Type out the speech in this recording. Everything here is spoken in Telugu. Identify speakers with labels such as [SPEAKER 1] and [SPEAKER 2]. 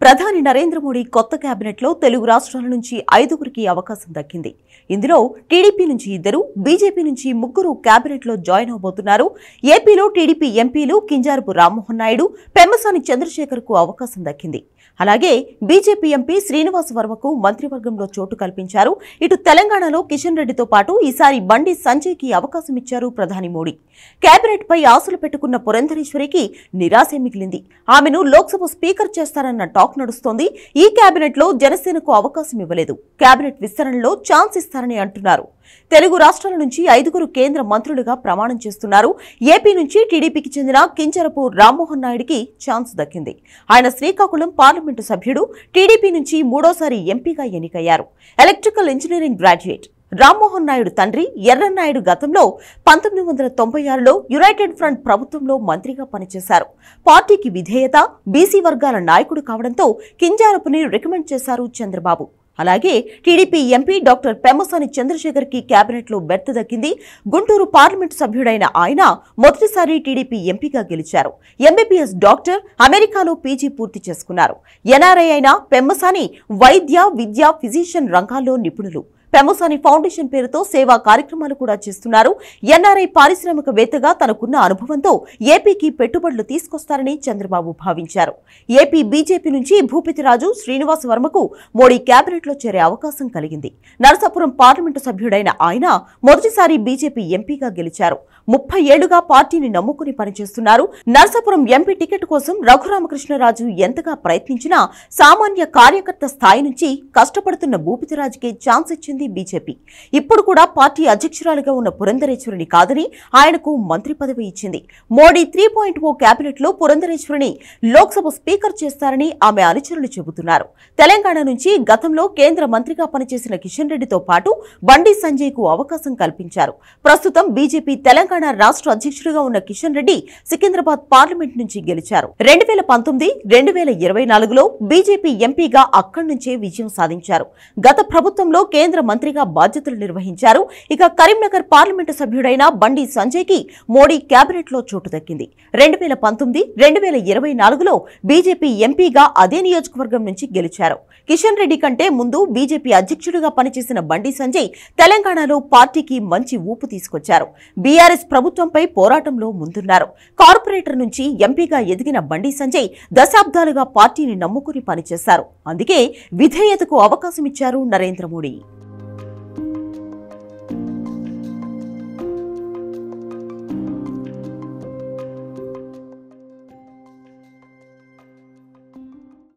[SPEAKER 1] ప్రధాని నరేంద్ర మోడీ కొత్త కేబినెట్లో తెలుగు రాష్ట్రాల నుంచి 5గురికి అవకాశం దక్కింది. ఇందులో టీడీపీ నుంచి 2, బీజేపీ నుంచి 3 కేబినెట్లో జాయిన్ అవబోతున్నారు. ఏపీలో టీడీపీ ఎంపీలు కింజారపు రామ్మోహన్ నాయుడు, పెమ్మసాని చంద్రశేఖర్కు అవకాశం దక్కింది. అలాగే బీజేపీ ఎంపీ శ్రీనివాస్ వర్మకు మంత్రివర్గంలో చోటు కల్పించారు. ఇటు తెలంగాణలో కిషన్ రెడ్డితో పాటు ఈసారి బండి సంజయ్కి అవకాశం ఇచ్చారు ప్రధాని మోడీ. కేబినెట్ పై ఆశలు పెట్టుకున్న పురంధరేశ్వరికి నిరాశే మిగిలింది. ఆమెను లోక్సభ స్పీకర్ చేస్తారన్న టాక్ నడుస్తోంది. ఈ కేబినెట్ లో జనసేనకు అవకాశం ఇవ్వలేదు. కేబినెట్ విస్తరణలో ఛాన్స్ ఇస్తారని అంటున్నారు. తెలుగు రాష్ట్రాల నుంచి 5గురు కేంద్ర మంత్రులుగా ప్రమాణం చేస్తున్నారు. ఏపీ నుంచి టీడీపీకి చెందిన కింజరపు రామ్మోహన్ నాయుడికి ఛాన్స్ దక్కింది. ఆయన శ్రీకాకుళం పార్లమెంటు సభ్యుడు. టీడీపీ నుంచి 3వ ఎంపీగా ఎన్నికయ్యారు. Electrical engineering graduate. Rammohan Naidu తండ్రి ఎర్రన్నాయుడు గతంలో 1996లో యునైటెడ్ ఫ్రంట్ ప్రభుత్వంలో మంత్రిగా పనిచేశారు. పార్టీకి విధేయత, బీసీ వర్గాల నాయకుడు కావడంతో కింజారపుని రికమెండ్ చేశారు చంద్రబాబు. అలాగే టీడీపీ ఎంపీ డాక్టర్ పెమ్మసాని చంద్రశేఖర్కి కేబినెట్లో బెర్త్ దక్కింది. గుంటూరు పార్లమెంటు సభ్యుడైన ఆయన మొదటిసారి టీడీపీ ఎంపీగా గెలిచారు. ఎంబీబీఎస్ డాక్టర్, అమెరికాలో పీజీ పూర్తి చేసుకున్నారు. ఎన్ఆర్ఐ అయిన పెమ్మసాని వైద్య, విద్య, ఫిజిషియన్ రంగాల్లో నిపుణులు. పెమ్మసాని ఫౌండేషన్ పేరుతో సేవా కార్యక్రమాలు కూడా చేస్తున్నారు. ఎన్ఆర్ఐ పారిశ్రామికవేత్తగా తనకున్న అనుభవంతో ఏపీకి పెట్టుబడులు తీసుకొస్తారని చంద్రబాబు భావించారు. ఏపీ బీజేపీ నుంచి భూపతిరాజు, శ్రీనివాస్ వర్మకు మోడీ కేబినెట్లో చేరే అవకాశం కలిగింది. నరసాపురం పార్లమెంటు సభ్యుడైన ఆయన మొదటిసారి బీజేపీ ఎంపీగా గెలిచారు. 30 ఏళ్లుగా పార్టీని నమ్ముకుని పనిచేస్తున్నారు. నరసాపురం ఎంపీ టికెట్ కోసం రఘురామకృష్ణరాజు ఎంతగా ప్రయత్నించినా సామాన్య కార్యకర్త స్థాయి నుంచి కష్టపడుతున్న భూపతిరాజుకే ఛాన్స్ ఇచ్చింది బీజేపీ. ఇప్పుడు కూడా పార్టీ అధ్యక్షురాలిగా ఉన్న పురంధరేశ్వరిని కాదని ఆయనకు మంత్రి పదవి ఇచ్చింది. మోడీ 3.0 కేబినెట్ లో పురంధరేశ్వరిని లోక్సభ స్పీకర్ చేస్తారని ఆమె అనుచరులు చెబుతున్నారు. తెలంగాణ నుంచి గతంలో కేంద్ర మంత్రిగా పనిచేసిన కిషన్ రెడ్డితో పాటు బండి సంజయ్ కు అవకాశం కల్పించారు. ప్రస్తుతం బీజేపీ తెలంగాణ రాష్ట్ర అధ్యక్షుడిగా ఉన్న కిషన్ రెడ్డి సికింద్రాబాద్ పార్లమెంట్ నుంచి గెలిచారు. 2019, 2024లో బీజేపీ ఎంపీగా అక్కడి నుంచే విజయం సాధించారు. గత ప్రభుత్వంలో కేంద్ర మంత్రిగా బాధ్యతలు నిర్వహించారు. ఇక కరీంనగర్ పార్లమెంటు సభ్యుడైన బండి సంజయ్ కి మోడీ కేబినెట్ లో చోటు దక్కింది. 2019, 2024లో బీజేపీ ఎంపీగా అదే నియోజకవర్గం నుంచి గెలిచారు. కిషన్ రెడ్డి కంటే ముందు బీజేపీ అధ్యక్షుడిగా పనిచేసిన బండి సంజయ్ తెలంగాణలో పార్టీకి మంచి ఊపు తీసుకొచ్చారు. బీఆర్ఎస్ ప్రభుత్వంపై పోరాటంలో ముందున్నారు. కార్పొరేటర్ నుంచి ఎంపీగా ఎదిగిన బండి సంజయ్ దశాబ్దాలుగా పార్టీని నమ్ముకుని పనిచేశారు. అందుకే విధేయతకు అవకాశం ఇచ్చారు నరేంద్ర మోడీ.